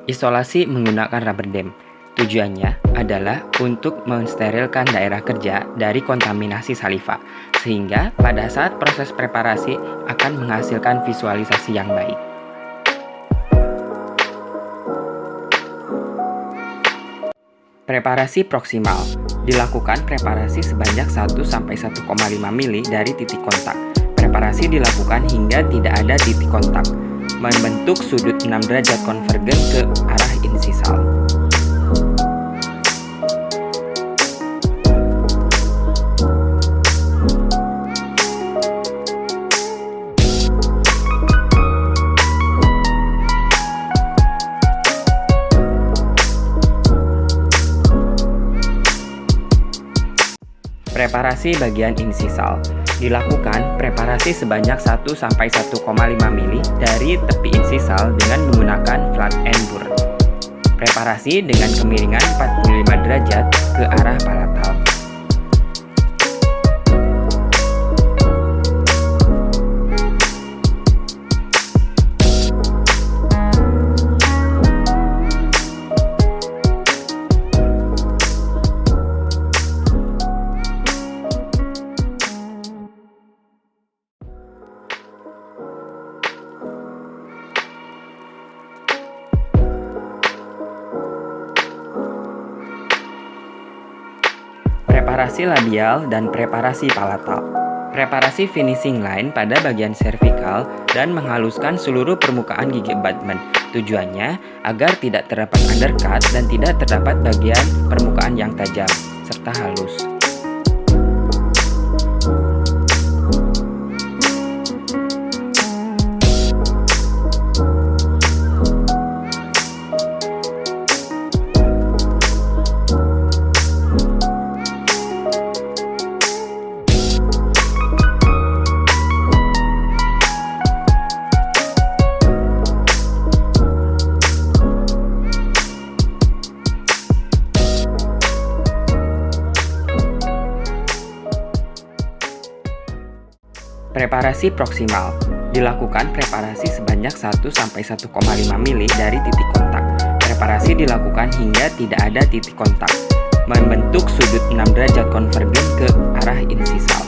Isolasi menggunakan rubber dam. Tujuannya adalah untuk mensterilkan daerah kerja dari kontaminasi saliva, sehingga pada saat proses preparasi akan menghasilkan visualisasi yang baik. Preparasi proksimal. Dilakukan preparasi sebanyak 1-1,5 mili dari titik kontak. Preparasi dilakukan hingga tidak ada titik kontak, membentuk sudut 6 derajat konvergen ke arah insisal. Preparasi bagian insisal. Dilakukan preparasi sebanyak 1-1,5 mili dari tepi insisal dengan menggunakan flat end burr. Preparasi dengan kemiringan 45 derajat ke arah palatal. Preparasi labial dan preparasi palatal. Preparasi finishing line pada bagian servikal dan menghaluskan seluruh permukaan gigi abutment. Tujuannya agar tidak terdapat undercut dan tidak terdapat bagian permukaan yang tajam serta halus. Preparasi proksimal. Dilakukan preparasi sebanyak 1-1,5 mili dari titik kontak. Preparasi dilakukan hingga tidak ada titik kontak, membentuk sudut 6 derajat konvergen ke arah insisal.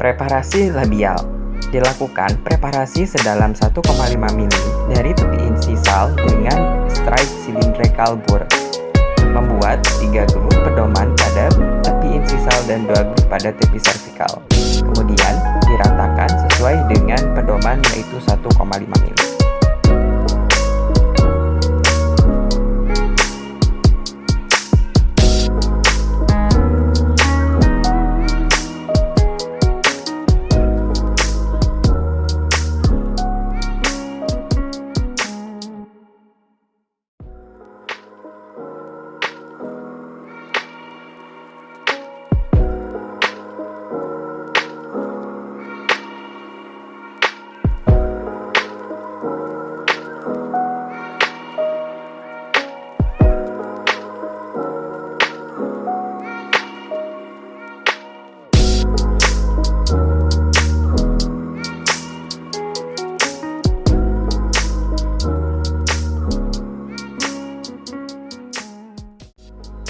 Preparasi labial. Dilakukan preparasi sedalam 1,5 mili dari tepi insisal dengan strike cylindrical burr. Membuat 3 groove pedoman pada tepi insisal dan 2 groove pada tepi servikal. Kemudian diratakan sesuai dengan pedoman yaitu 1,5 mili.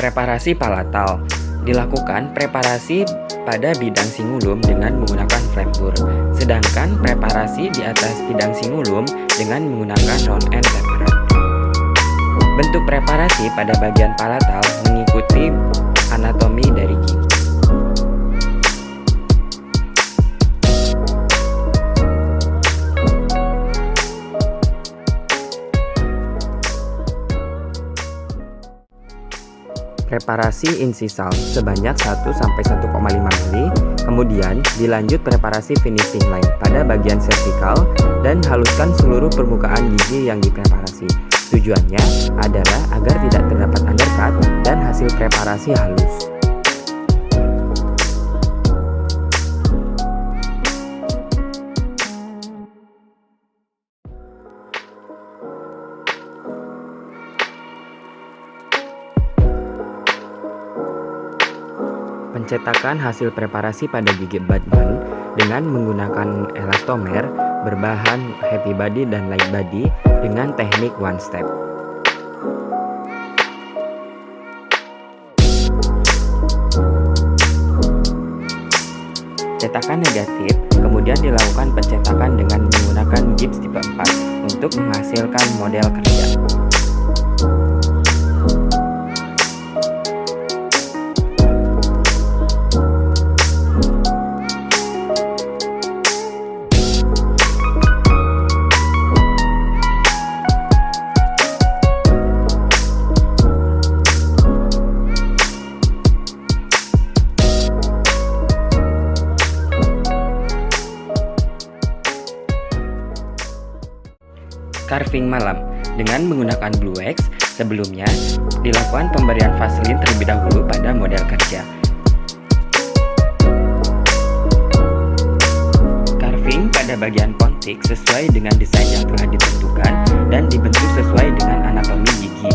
Preparasi palatal. dilakukan preparasi pada bidang singulum dengan menggunakan flap bore, sedangkan preparasi di atas bidang singulum dengan menggunakan round end tapered. Bentuk preparasi pada bagian palatal mengikuti anatomi dari gigi. Preparasi insisal sebanyak 1-1,5 mili, kemudian dilanjut preparasi finishing line pada bagian vertikal dan haluskan seluruh permukaan gigi yang dipreparasi. Tujuannya adalah agar tidak terdapat undercut dan hasil preparasi halus. Pencetakan hasil preparasi pada gigi abutment dengan menggunakan elastomer berbahan happy body dan light body dengan teknik one step. Cetakan negatif kemudian dilakukan pencetakan dengan menggunakan gips tipe 4 untuk menghasilkan model kerja. Carving malam dengan menggunakan blue wax. Sebelumnya dilakukan pemberian vaselin terlebih dahulu pada model kerja. Carving pada bagian pontik sesuai dengan desain yang telah ditentukan dan dibentuk sesuai dengan anatomi gigi.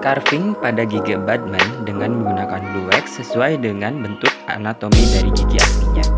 Carving pada gigi abutment dengan menggunakan blue wax sesuai dengan bentuk anatomi dari gigi aslinya.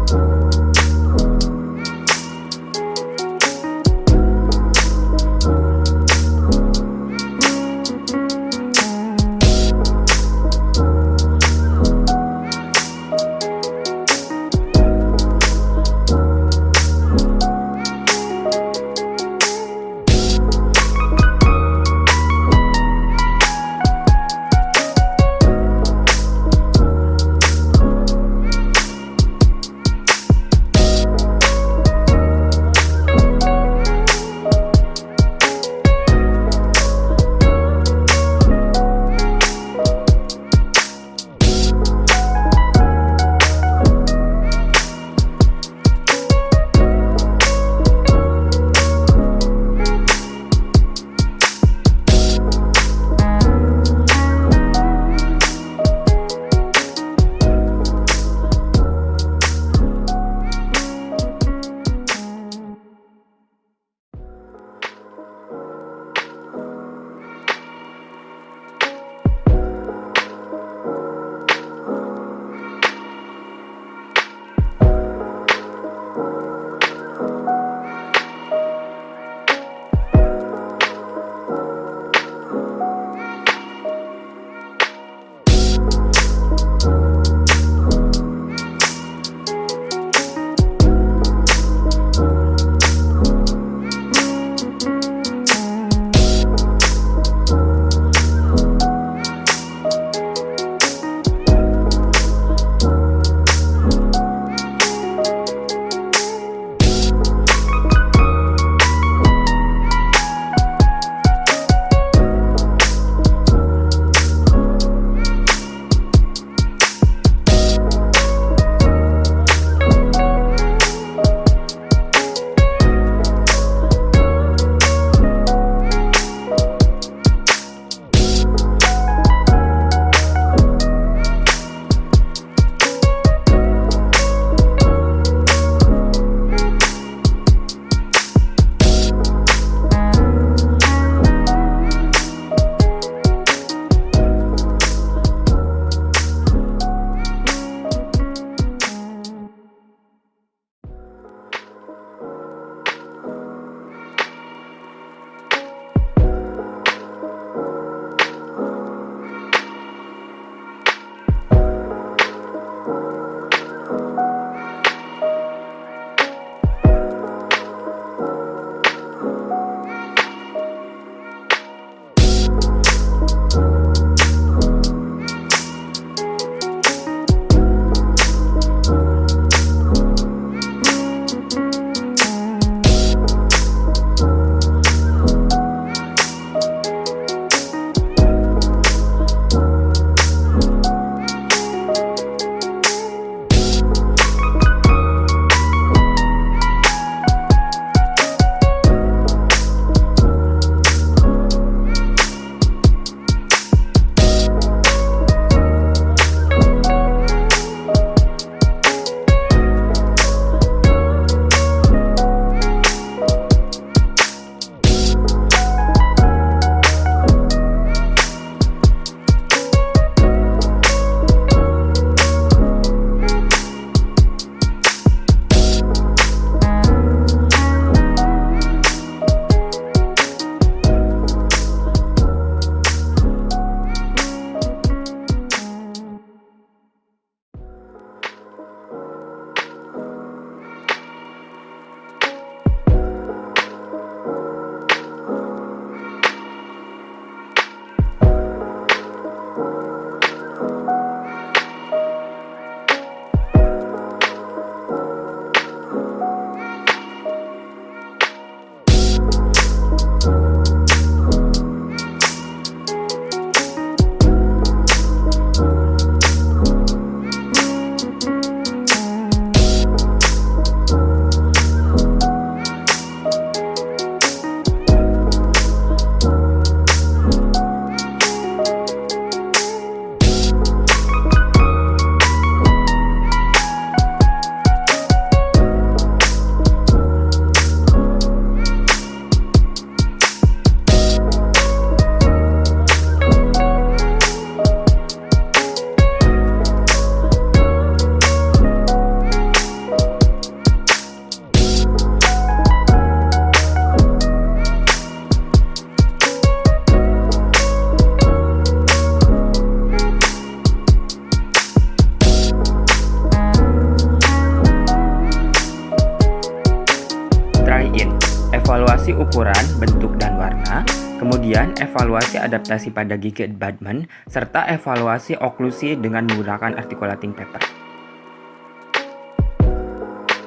evaluasi ukuran, bentuk, dan warna, kemudian evaluasi adaptasi pada gigi abutment, serta evaluasi oklusi dengan menggunakan articulating paper.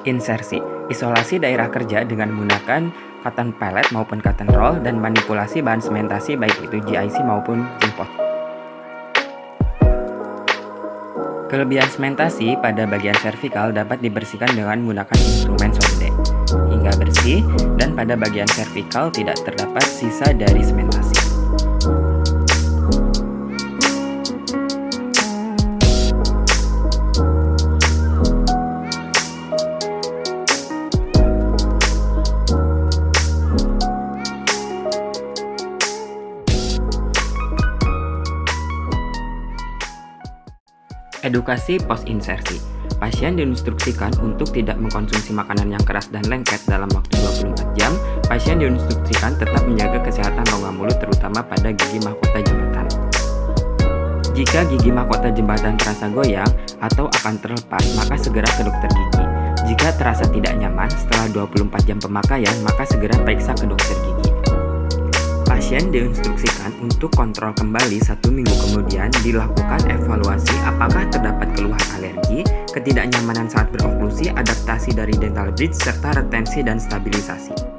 Insersi, isolasi daerah kerja dengan menggunakan cotton pallet maupun cotton roll dan manipulasi bahan sementasi baik itu GIC maupun Zinc. Kelebihan sementasi pada bagian servikal dapat dibersihkan dengan menggunakan instrumen sonde hingga bersih, dan pada bagian servikal tidak terdapat sisa dari sementasi. Edukasi post-insersi. Pasien diinstruksikan untuk tidak mengkonsumsi makanan yang keras dan lengket dalam waktu 24 jam. Pasien diinstruksikan tetap menjaga kesehatan rongga mulut terutama pada gigi mahkota jembatan. Jika gigi mahkota jembatan terasa goyang atau akan terlepas, maka segera ke dokter gigi. Jika terasa tidak nyaman setelah 24 jam pemakaian, maka segera periksa ke dokter gigi. Pasien diinstruksikan untuk kontrol kembali 1 minggu kemudian, dilakukan evaluasi apakah terdapat keluhan alergi, ketidaknyamanan saat beroklusi, adaptasi dari dental bridge, serta retensi dan stabilisasi.